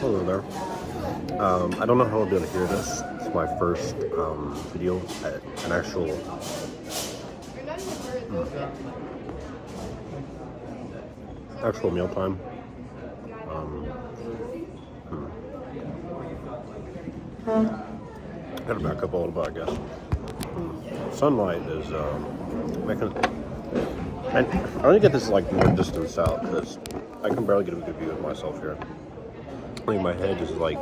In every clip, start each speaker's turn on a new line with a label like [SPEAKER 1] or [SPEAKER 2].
[SPEAKER 1] Hello there. I don't know how I'll be able to hear this. It's my first video at an actual mealtime. Gotta back up a little bit, I guess. Sunlight is making. And I only get this like more distance out because I can barely get a good view of myself here. I think my head is like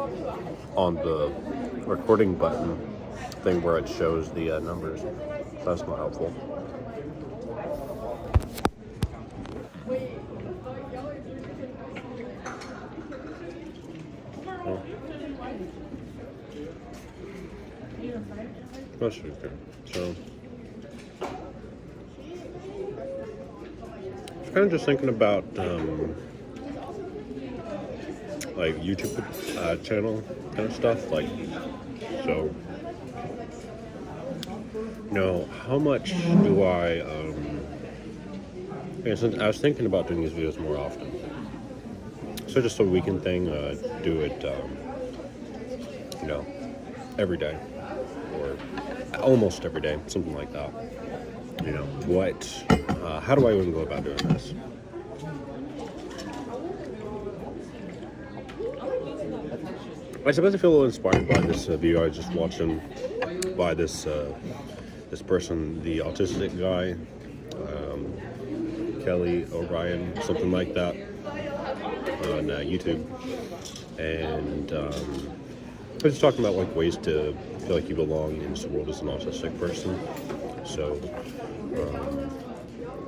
[SPEAKER 1] on the recording button thing where it shows the numbers. So that's not helpful. That's okay. So, I'm kind of just thinking about like YouTube channel kind of stuff. Like, so, how much do I? I was thinking about doing these videos more often. So just a weekend thing. Do it, every day. Or almost every day, something like that. How do I even go about doing this? I suppose I feel a little inspired by this video I was just watching by this person, the autistic guy, Kelly O'Brien, something like that, on YouTube. And I was just talking about like ways to feel like you belong in this world as an autistic person. So,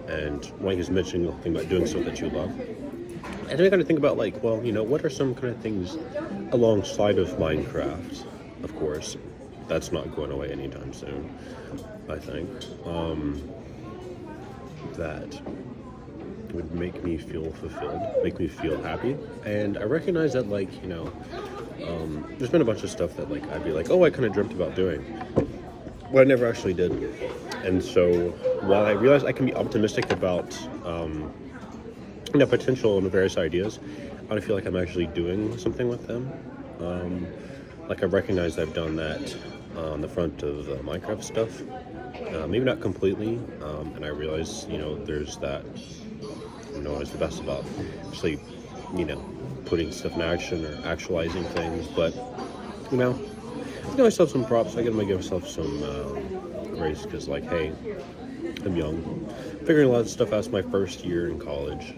[SPEAKER 1] and when he was mentioning the thing about doing stuff that you love, and then I kind of think about like, well, what are some kind of things alongside of Minecraft? Of course, that's not going away anytime soon. I think that would make me feel fulfilled, make me feel happy, and I recognize that like there's been a bunch of stuff that like I'd be like, oh, I kind of dreamt about doing, but I never actually did. And so while I realize I can be optimistic about potential and various ideas, I don't feel like I'm actually doing something with them. Like I recognize I've done that on the front of Minecraft stuff, maybe not completely, and I realize there's that is the best about actually putting stuff in action or actualizing things. But I give myself some props. I give myself some grace because like, hey, I'm young, figuring a lot of stuff out. It's my first year in college.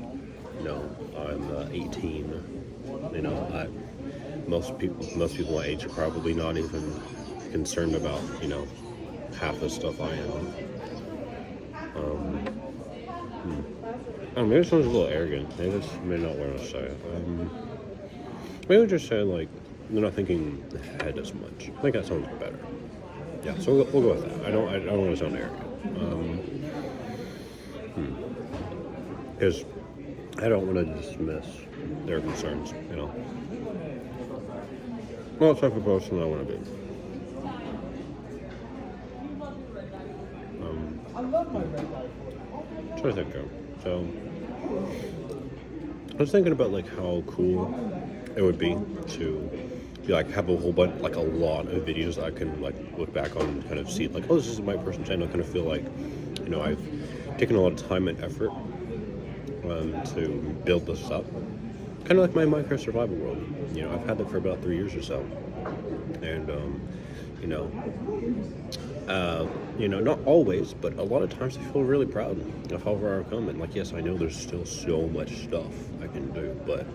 [SPEAKER 1] I'm 18. Most people my age are probably not even concerned about half the stuff I am. Maybe it sounds a little arrogant. Maybe that's not what I want to say. Maybe I'll just say like they're not thinking ahead as much. I think that sounds better. Yeah, so we'll go with that. I don't want to sound arrogant. Because I don't want to dismiss their concerns. Not the type of person I want to be. So I think so. I was thinking about like how cool it would be to be like have a whole bunch, like a lot of videos that I can like look back on and kind of see like, oh, this is my personal channel. I kind of feel like I've taken a lot of time and effort to build this up. Kind of like my Minecraft survival world. I've had that for about 3 years or so, and not always, but a lot of times I feel really proud of how far I've come. And like, yes, I know there's still so much stuff I can do, but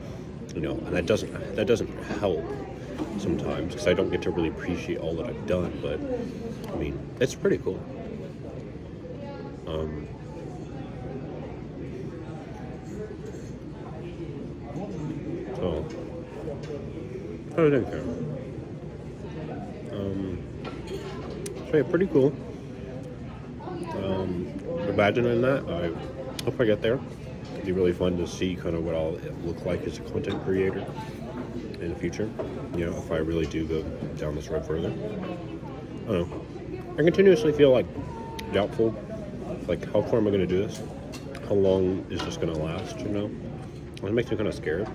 [SPEAKER 1] and that doesn't help sometimes because I don't get to really appreciate all that I've done. But I mean, it's pretty cool. So I don't care. So yeah, pretty cool. Imagining that, I hope I get there. It'd be really fun to see kind of what I'll look like as a content creator in the future. If I really do go down this road further. I don't know. I continuously feel like doubtful. Like, how far am I going to do this? How long is this going to last? It makes me kind of scared.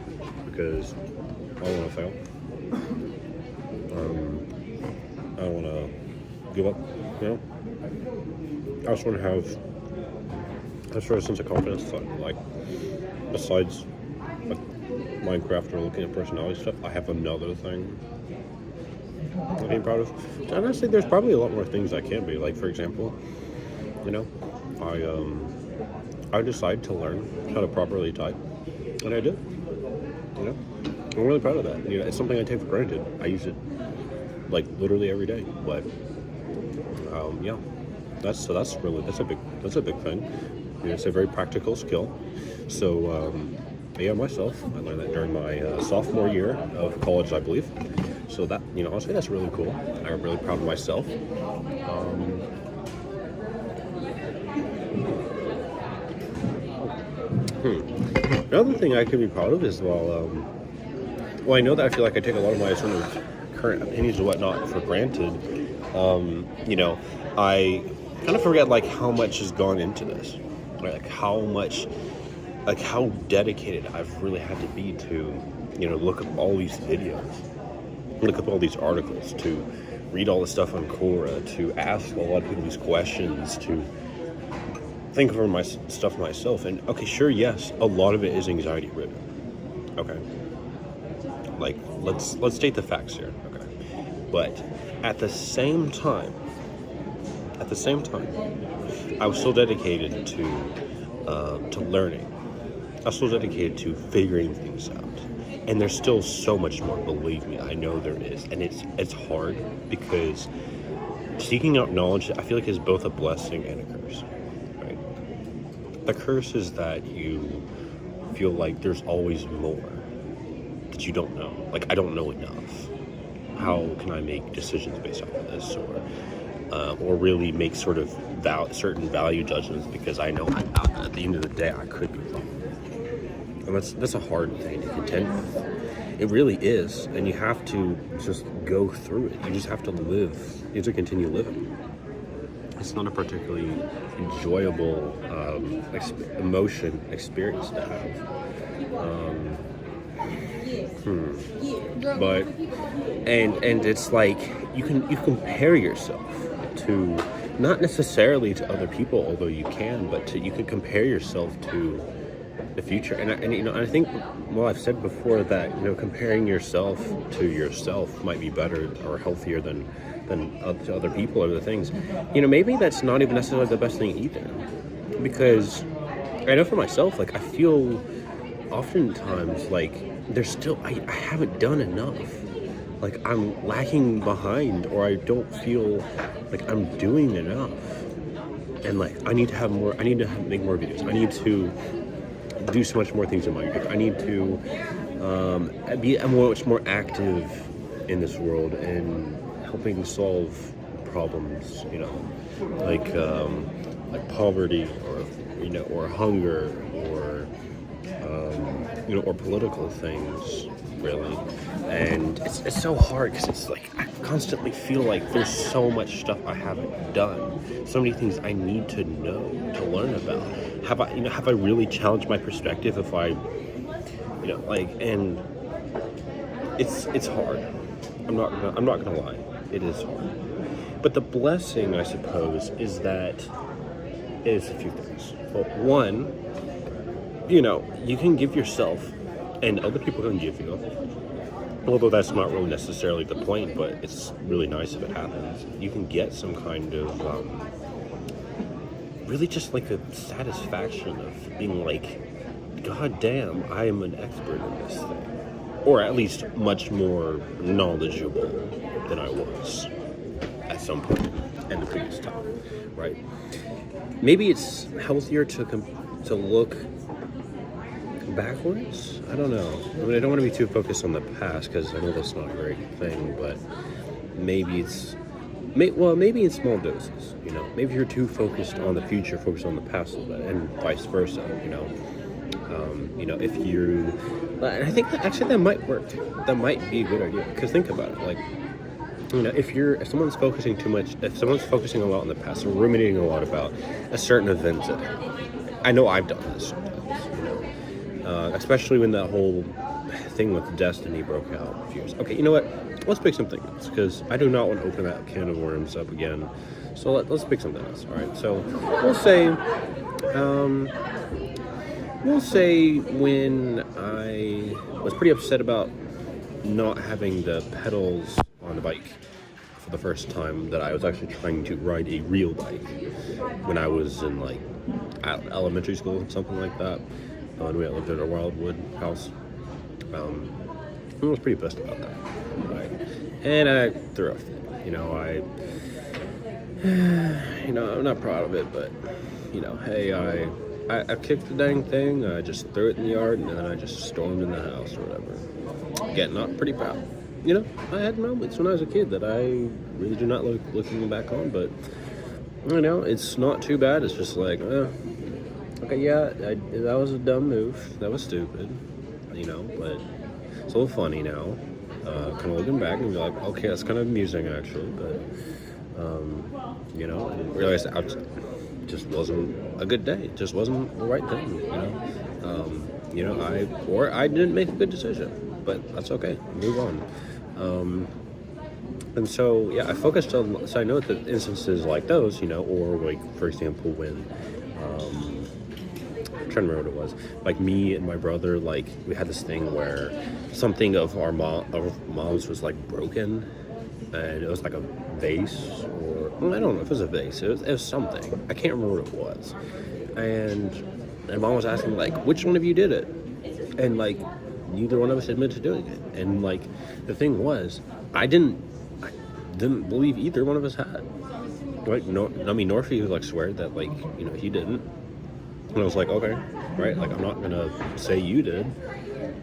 [SPEAKER 1] because I don't want to fail. I don't want to give up, you know? I just want to have a sort of sense of confidence that, like, besides like Minecraft or looking at personality stuff, I have another thing I'm being proud of. And honestly, there's probably a lot more things I can be. Like, for example, you know, I decided to learn how to properly type, and I did. You know, I'm really proud of that. You know, it's something I take for granted. I use it like literally every day. But yeah, that's a big thing. You know, it's a very practical skill. So yeah, myself, I learned that during my sophomore year of college, I believe. So that, you know, honestly, that's really cool. I'm really proud of myself. Another thing I could be proud of is, well, I know that I feel like I take a lot of my sort of current opinions and whatnot for granted. You know, I kind of forget, like, how much has gone into this. Right? Like, how dedicated I've really had to be to, you know, look up all these videos, look up all these articles, to read all the stuff on Quora, to ask a lot of people these questions, to think over my stuff myself. And okay, sure, yes, a lot of it is anxiety ridden. Okay, like let's state the facts here. Okay, but at the same time, I was still dedicated to learning. I was still dedicated to figuring things out. And there's still so much more, believe me, I know there is. And it's hard because seeking out knowledge, I feel like, is both a blessing and a curse, right? The curse is that you feel like there's always more that you don't know. Like, I don't know enough. How can I make decisions based off of this? Or really make sort of certain value judgments because I know at the end of the day I could be wrong. And that's a hard thing to contend with. It really is, and you have to just go through it. You just have to live. You have to continue living. It's not a particularly enjoyable experience to have. But and it's like you can compare yourself to, not necessarily to other people, although you can, but you can compare yourself to the future. And you know, I think, well, I've said before that, you know, comparing yourself to yourself might be better or healthier than to other people or other things. You know, maybe that's not even necessarily the best thing either, because I know for myself, like, I feel oftentimes like there's still I haven't done enough. Like, I'm lacking behind, or I don't feel like I'm doing enough. And like, I need to have more. I need to make more videos. I need to do so much more things in my life. I need to be much more active in this world and helping solve problems. You know, like poverty, or, you know, or hunger, or you know, or political things, really. And it's so hard because it's like I constantly feel like there's so much stuff I haven't done, so many things I need to know, to learn about. Have I really challenged my perspective? If I, you know, like, and it's hard. I'm not gonna lie, it is hard. But the blessing, I suppose, is a few things. Well, one, you know, you can give yourself, and other people can give you, although that's not really necessarily the point, but it's really nice if it happens. You can get some kind of really just like a satisfaction of being like, God damn, I am an expert in this thing. Or at least much more knowledgeable than I was at some point in the previous time, right? Maybe it's healthier to look backwards. I don't know. I mean, I don't want to be too focused on the past because I know that's not a great thing, but maybe maybe in small doses, you know. Maybe you're too focused on the future, focused on the past a little bit, and vice versa, you know. You know, if you, and I think that might work. That might be a good idea, because think about it, like, you know, if someone's focusing too much, if someone's focusing a lot on the past and ruminating a lot about a certain event that happened, I know I've done this sometimes, you know, especially when that whole thing with Destiny broke out a few years. Okay, you know what? Let's pick something else because I do not want to open that can of worms up again. So let's pick something else. All right. So we'll say when I was pretty upset about not having the pedals on the bike for the first time, that I was actually trying to ride a real bike when I was in like elementary school, something like that. When we lived at a Wildwood house. I was pretty pissed about that, right? And I threw a fit. I'm not proud of it, but hey, I kicked the dang thing. I just threw it in the yard, and then I just stormed in the house or whatever. Again, not pretty proud. I had moments when I was a kid that I really do not looking back on, but it's not too bad. It's just like, okay, yeah, that was a dumb move. That was stupid, but it's a little funny now. Kind of looking back and be like, okay, that's kind of amusing actually, but and realized it just wasn't a good day. It just wasn't the right thing, I didn't make a good decision, but that's okay. Move on. And so, yeah, I focused on, so I know that instances like those, or like, for example, when, I'm trying to remember what it was, like me and my brother, like, we had this thing where something of our mom's was like broken, and it was like a vase, or, I don't know if it was a vase, it was something, I can't remember what it was, and mom was asking, like, which one of you did it? And, like, neither one of us admitted to doing it, and, like, the thing was, I didn't believe either one of us had. Like, Norfie would, like, swear that, like, he didn't. And I was like, okay, right? Like, I'm not gonna say you did,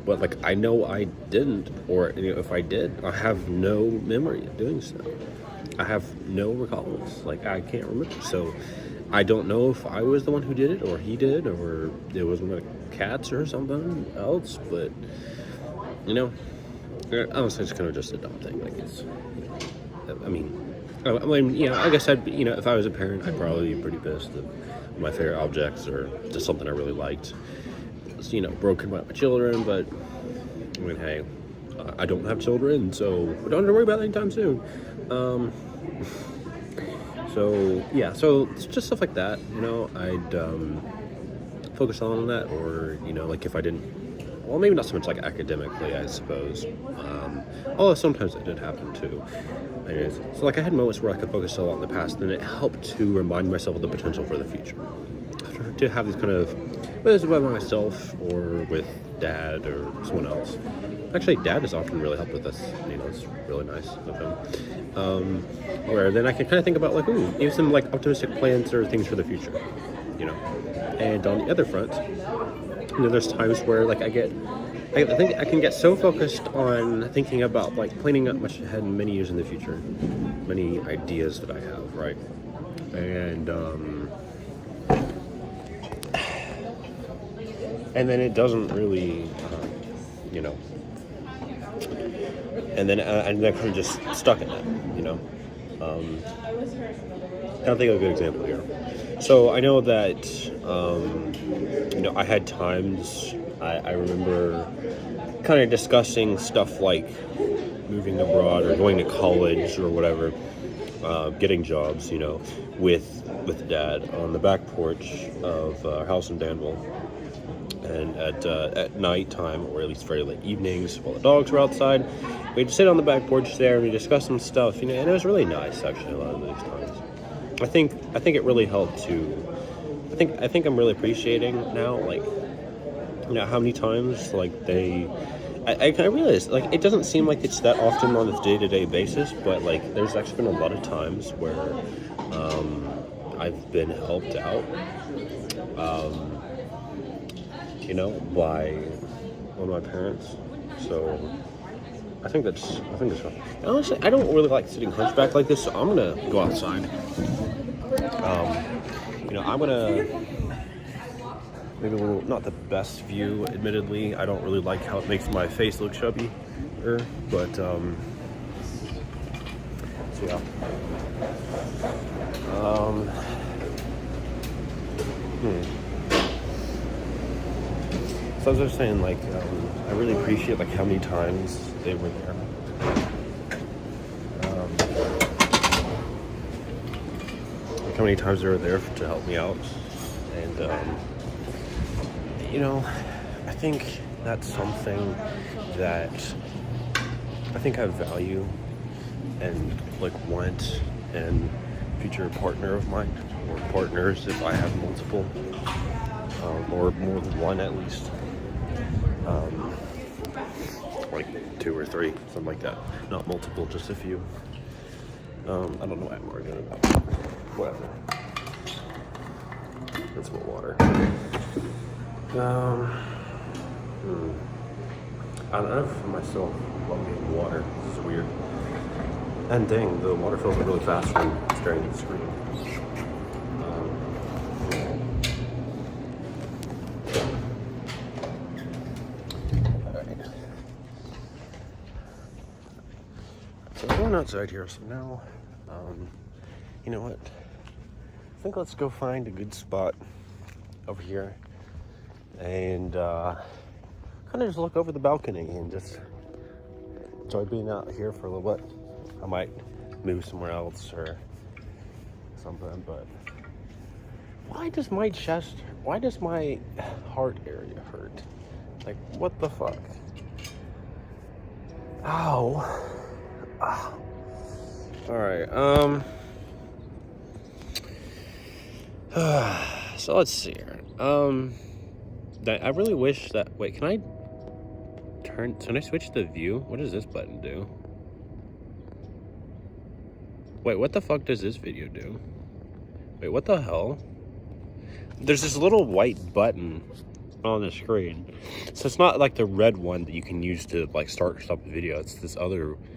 [SPEAKER 1] but, like, I know I didn't, or, if I did, I have no memory of doing so. I have no recalls. Like, I can't remember. So, I don't know if I was the one who did it, or he did, or it was one of the cats or something else, but, honestly, it's kind of just a dumb thing. Like, it's, I guess if I was a parent, I'd probably be pretty pissed that my favorite objects or just something I really liked was, broken by my children, but, hey, I don't have children, so we don't have to worry about it anytime soon. So it's just stuff like that, I'd focus on that, or, like if I didn't, well, maybe not so much like academically, I suppose, although sometimes it did happen too. Anyways, so like I had moments where I could focus a lot on the past, and it helped to remind myself of the potential for the future. To have these kind of, whether it's by myself or with Dad or someone else. Actually, Dad has often really helped with this. It's really nice of him. Where then I can kind of think about like, even some like optimistic plans or things for the future, And on the other front, there's times where like I think I can get so focused on thinking about like planning up much ahead many years in the future, many ideas that I have, right? And then it doesn't really, and then I'm kind of just stuck in that, I don't think of a good example here. So I know that, I had times, I remember kind of discussing stuff like moving abroad or going to college or whatever, getting jobs, with Dad on the back porch of our house in Danville. And at night time, or at least very late evenings, while the dogs were outside, we'd sit on the back porch there and we discuss some stuff, and it was really nice actually a lot of those times. I think it really helped to. I think I'm really appreciating now, like, how many times like I realize like it doesn't seem like it's that often on a day-to-day basis, but like there's actually been a lot of times where I've been helped out. By one of my parents. So I think that's fun. Honestly, I don't really like sitting hunchback like this, so I'm gonna go outside. I'm gonna maybe a little, not the best view, admittedly. I don't really like how it makes my face look chubby, but so yeah. So I was just saying, like, I really appreciate like how many times they were there. Like how many times they were there to help me out, and you know, I think that's something that I think I value and like want in future partner of mine, or partners if I have multiple, or more than one at least. Like 2 or 3, something like that. Not multiple, just a few. I don't know why I'm arguing about it. Whatever. That's more water. I don't know for myself. Love getting water. This is weird. And dang, the water fills up really fast when staring at the screen. So I'm going outside here, so now, you know what? I think let's go find a good spot over here and kind of just look over the balcony and just enjoy being out here for a little bit. I might move somewhere else or something, but why does my heart area hurt? Like, what the fuck? Ow. Ah. All right. So let's see here. I really wish that. Wait, can I switch the view? What does this button do? Wait, what the fuck does this video do? Wait, what the hell? There's this little white button on the screen. So it's not like the red one that you can use to like start or stop the video. It's this other